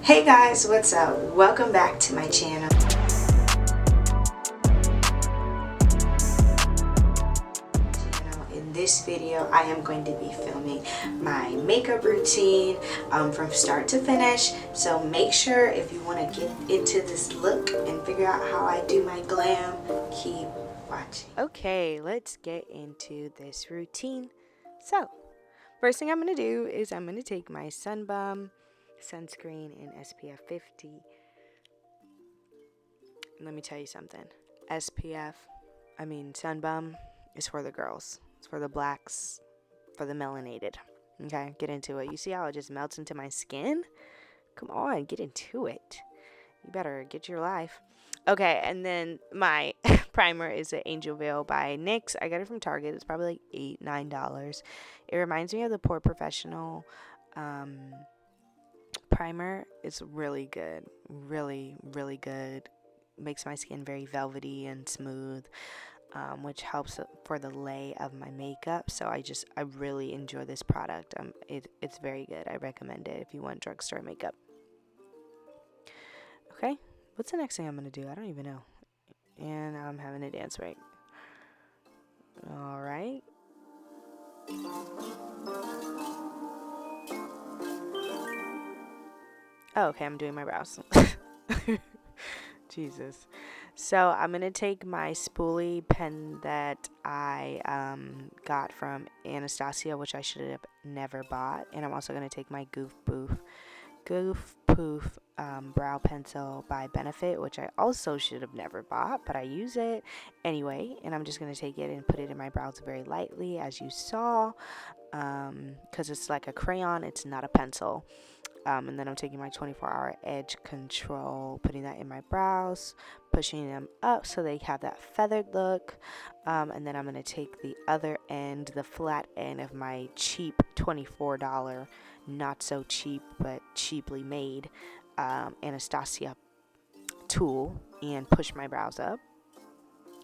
Hey guys, what's up? Welcome back to my channel. In this video, I am going to be filming my makeup routine from start to finish. So make sure if you want to get into this look and figure out how I do my glam, keep watching. Okay, let's get into this routine. So, first thing I'm going to do is I'm going to take my Sun Bum sunscreen in SPF 50. Let me tell you something. Sun Bum is for the girls. It's for the blacks, for the melanated. Okay, get into it. You see how it just melts into my skin? Come on, get into it. You better get your life. Okay, and then my primer is the Angel Veil by NYX. I got it from Target. It's probably like $8-9. It reminds me of the Pore Professional primer. Is really good, really good. Makes my skin very velvety and smooth, which helps for the lay of my makeup. So I really enjoy this product. It's very good. I recommend it if you want drugstore makeup. Okay, what's the next thing I'm gonna do? I don't even know. And I'm having a dance break. All right. Oh, okay, I'm doing my brows. Jesus. So I'm going to take my spoolie pen that I got from Anastasia, which I should have never bought. And I'm also going to take my Goof Poof brow pencil by Benefit, which I also should have never bought, but I use it anyway. And I'm just going to take it and put it in my brows very lightly, as you saw, because it's like a crayon. It's not a pencil. And then I'm taking my 24-hour edge control, putting that in my brows, pushing them up so they have that feathered look. And then I'm going to take the other end, the flat end of my cheap $24, not so cheap, but cheaply made Anastasia tool, and push my brows up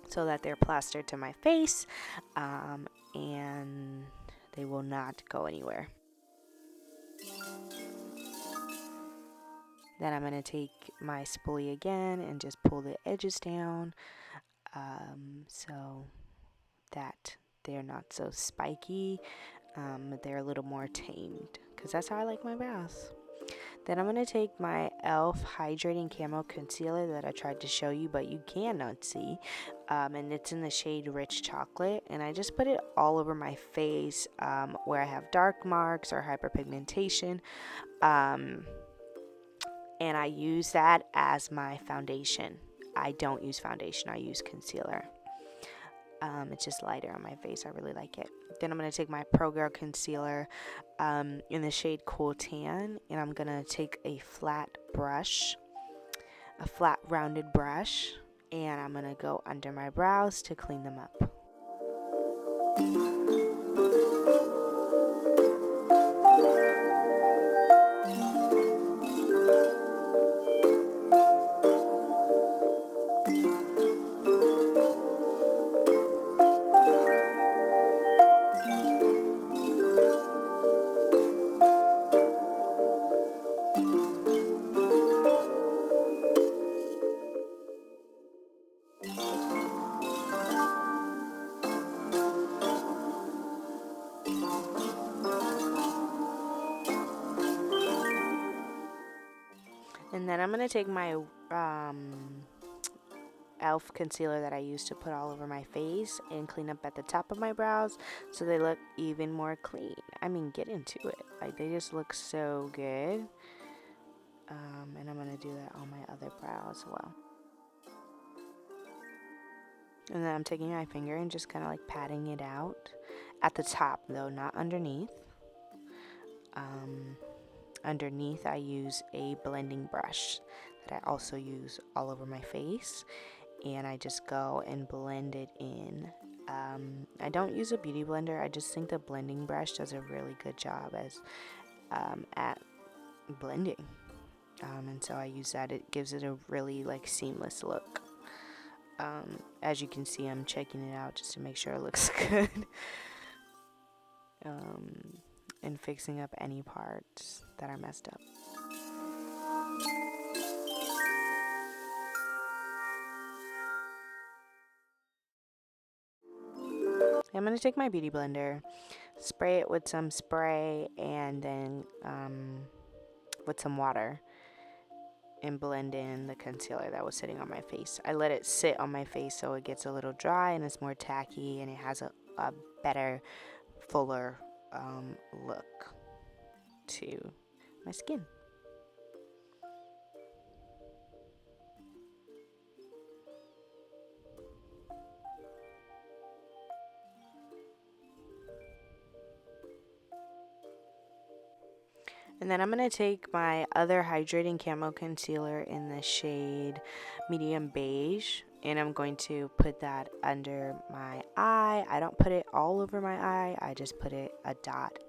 so that they're plastered to my face, and they will not go anywhere. Then I'm going to take my spoolie again and just pull the edges down so that they're not so spiky. They're a little more tamed, because that's how I like my brows. Then I'm going to take my e.l.f. Hydrating Camo Concealer that I tried to show you, but you cannot see. And it's in the shade Rich Chocolate. And I just put it all over my face where I have dark marks or hyperpigmentation. And I use that as my foundation. I don't use foundation, I use concealer. It's just lighter on my face. I really like it. Then I'm going to take my Pro Girl concealer in the shade Cool Tan, and I'm going to take a flat rounded brush, and I'm going to go under my brows to clean them up. And then I'm going to take my e.l.f. concealer that I used to put all over my face and clean up at the top of my brows so they look even more clean. I mean, get into it. Like, they just look so good. And I'm going to do that on my other brow as well. And then I'm taking my finger and just kind of like patting it out at the top, though, not underneath. Underneath, I use a blending brush that I also use all over my face, and I just go and blend it in. I don't use a beauty blender. I just think the blending brush does a really good job at blending, and so I use that. It gives it a really like seamless look. As you can see, I'm checking it out just to make sure it looks good. And fixing up any parts that are messed up. I'm going to take my beauty blender, spray it with some spray, and then with some water, and blend in the concealer that was sitting on my face. I let it sit on my face so it gets a little dry and it's more tacky, and it has a better, fuller look to my skin. And then I'm going to take my other hydrating camo concealer in the shade medium beige, and I'm going to put that under my eye. I don't put it all over my eye, I just put it a dot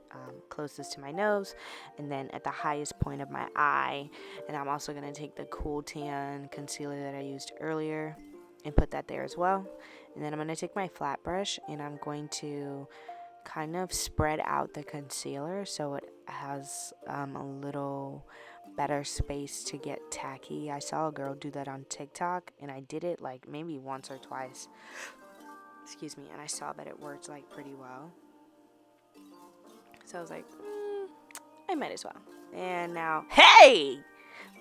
closest to my nose, and then at the highest point of my eye. And I'm also going to take the Cool Tan concealer that I used earlier and put that there as well. And then I'm going to take my flat brush, and I'm going to kind of spread out the concealer so it has a little better space to get tacky. I saw a girl do that on TikTok, and I did it like maybe once or twice, excuse me, and I saw that it worked like pretty well. So I was like, I might as well. And now, hey,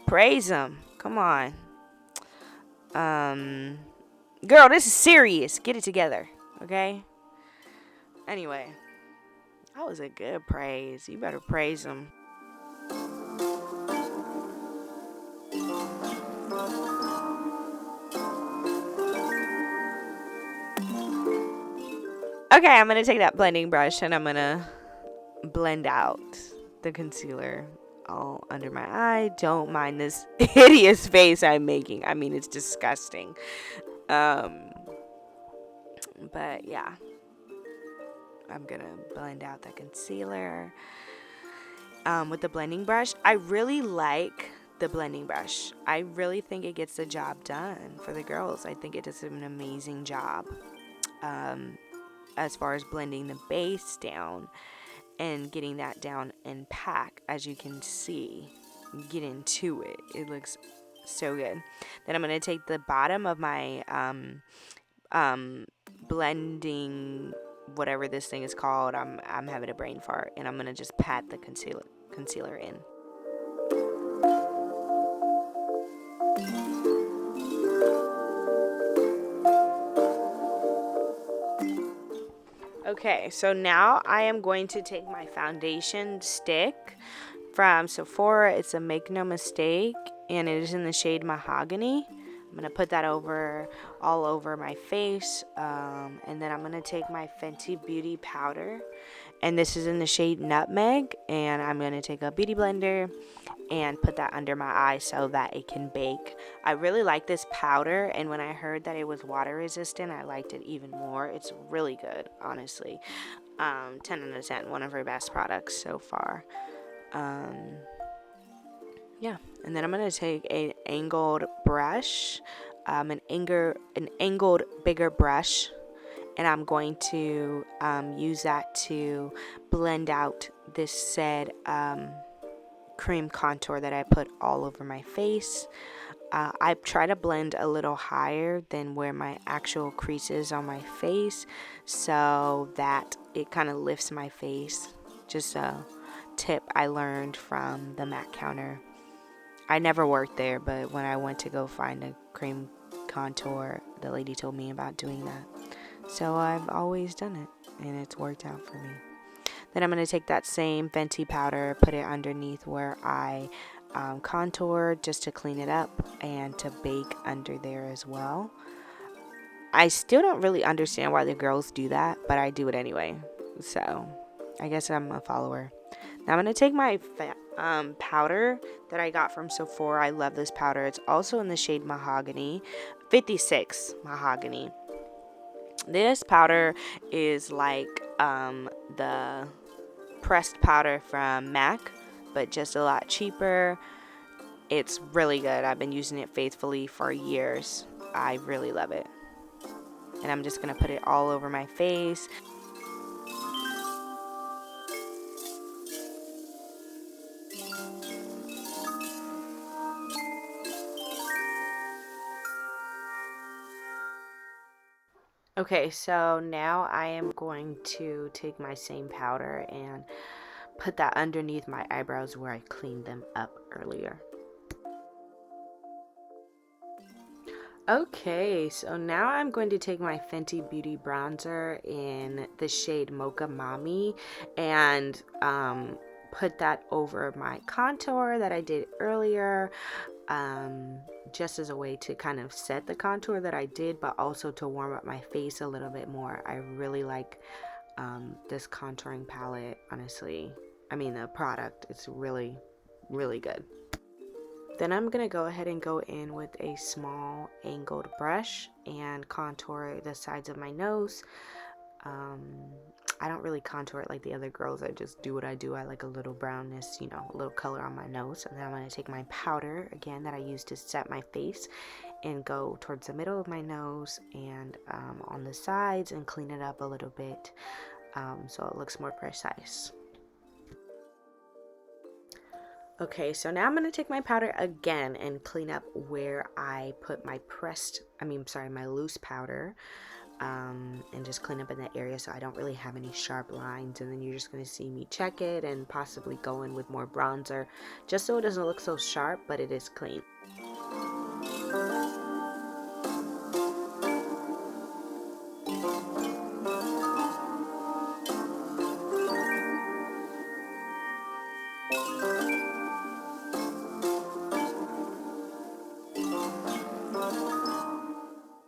praise him, come on, girl, this is serious, get it together, okay? Anyway, that was a good praise. You better praise him. Okay, I'm going to take that blending brush and I'm going to blend out the concealer all under my eye. Don't mind this hideous face I'm making. I mean, it's disgusting. But yeah, I'm going to blend out the concealer with the blending brush. I really like the blending brush. I really think it gets the job done for the girls. I think it does an amazing job. As far as blending the base down and getting that down in pack, as you can see, get into it. It looks so good. Then I'm going to take the bottom of my blending, whatever this thing is called, I'm having a brain fart, and I'm going to just pat the concealer in. Okay, so now I am going to take my foundation stick from Sephora. It's a Make No Mistake, and it is in the shade Mahogany. I'm going to put that all over my face, and then I'm going to take my Fenty Beauty powder, and this is in the shade Nutmeg, and I'm going to take a beauty blender and put that under my eye so that it can bake. I really like this powder, and when I heard that it was water resistant, I liked it even more. It's really good, honestly. 10 out of 10, one of her best products so far. Yeah, and then I'm going to take an angled brush, an angled bigger brush, and I'm going to use that to blend out this said cream contour that I put all over my face. I try to blend a little higher than where my actual crease is on my face so that it kind of lifts my face. Just a tip I learned from the MAC counter. I never worked there, but when I went to go find a cream contour, the lady told me about doing that. So I've always done it, and it's worked out for me. Then I'm going to take that same Fenty powder, put it underneath where I contour, just to clean it up and to bake under there as well. I still don't really understand why the girls do that, but I do it anyway. So I guess I'm a follower. Now I'm going to take my powder that I got from Sephora. I love this powder. It's also in the shade Mahogany, 56 Mahogany. This powder is like the pressed powder from MAC, but just a lot cheaper. It's really good. I've been using it faithfully for years. I really love it. And I'm just going to put it all over my face. Okay, so now I am going to take my same powder and put that underneath my eyebrows where I cleaned them up earlier. Okay, so now I'm going to take my Fenty Beauty bronzer in the shade Mocha Mami and put that over my contour that I did earlier, just as a way to kind of set the contour that I did, but also to warm up my face a little bit more. I really like this contouring palette, honestly. I mean, the product, it's really, really good. Then I'm going to go ahead and go in with a small angled brush and contour the sides of my nose. Um, I don't really contour it like the other girls. I just do what I do. I like a little brownness, you know, a little color on my nose. And then I'm going to take my powder, again, that I used to set my face, and go towards the middle of my nose and on the sides and clean it up a little bit so it looks more precise. Okay, so now I'm going to take my powder again and clean up where I put my my loose powder, and just clean up in that area so I don't really have any sharp lines. And then you're just going to see me check it and possibly go in with more bronzer just so it doesn't look so sharp, but it is clean.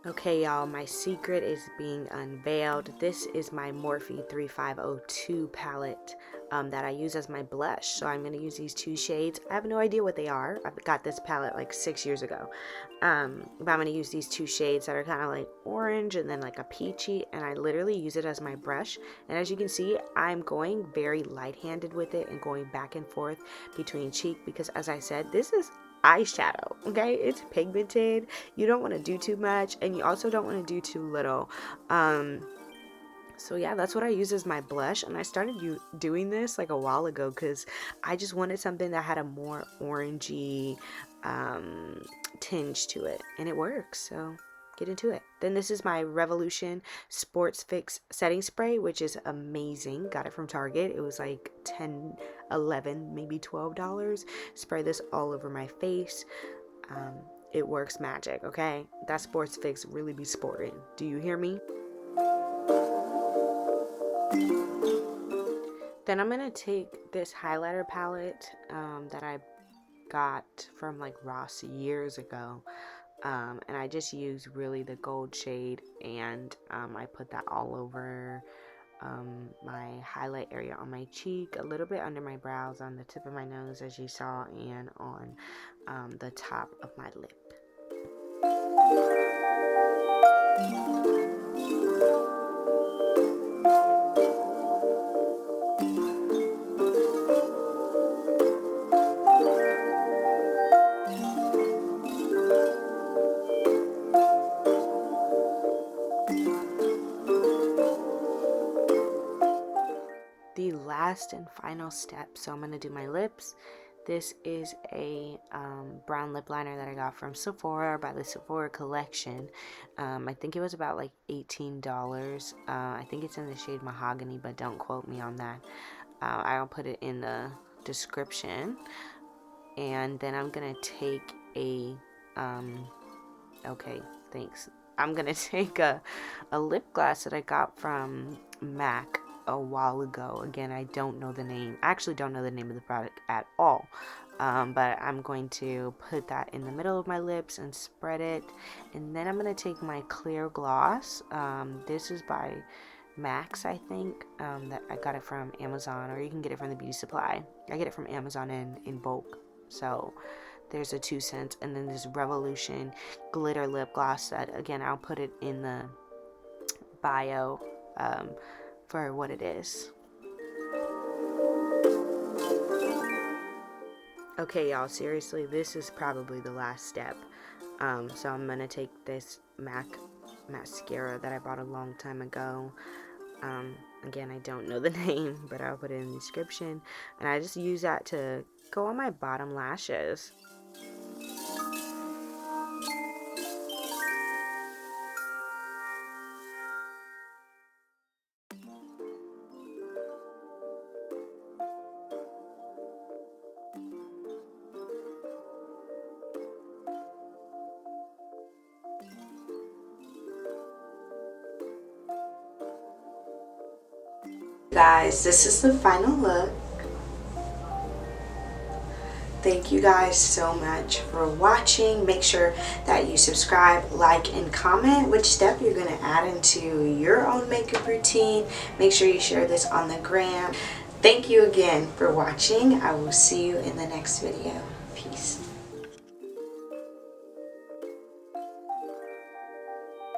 Okay, y'all, my secret is being unveiled. This is my Morphe 3502 palette that I use as my blush. So I'm going to use these two shades. I have no idea what they are. I got this palette like 6 years ago. But I'm going to use these two shades that are kind of like orange and then like a peachy. And I literally use it as my brush. And as you can see, I'm going very light-handed with it and going back and forth between cheek because, as I said, this is eyeshadow. Okay, it's pigmented. You don't want to do too much, and you also don't want to do too little. So yeah, that's what I use as my blush, and I started doing this like a while ago because I just wanted something that had a more orangey tinge to it, and it works. So get into it. Then this is my Revolution Sports Fix setting spray, which is amazing. Got it from Target. It was like 10, 11, maybe $12. Spray this all over my face. It works magic, okay? That Sports Fix really be sporting. Do you hear me? Then I'm gonna take this highlighter palette that I got from like Ross years ago. And I just use really the gold shade, and I put that all over my highlight area on my cheek, a little bit under my brows, on the tip of my nose as you saw, and on the top of my lip. The last and final step, so I'm going to do my lips. This is a brown lip liner that I got from Sephora by the Sephora collection. I think it was about like $18. I think it's in the shade Mahogany, but don't quote me on that. I'll put it in the description. And then I'm going to take a, okay, thanks. I'm going to take a lip gloss that I got from MAC a while ago. Again, I don't know the name. I actually don't know the name of the product at all. But I'm going to put that in the middle of my lips and spread it. And then I'm going to take my clear gloss. This is by Max, I think. That I got it from Amazon, or you can get it from the beauty supply. I get it from Amazon in bulk. So there's a 2 cents. And then this Revolution glitter lip gloss that, again, I'll put it in the bio for what it is. Okay, y'all, seriously, this is probably the last step. So I'm gonna take this MAC mascara that I bought a long time ago. Again, I don't know the name, but I'll put it in the description. And I just use that to go on my bottom lashes. guys, this is the final look. Thank you guys so much for watching. Make sure that you subscribe, like, and comment which step you're going to add into your own makeup routine. Make sure you share this on the gram. Thank you again for watching. I will see you in the next video. Peace.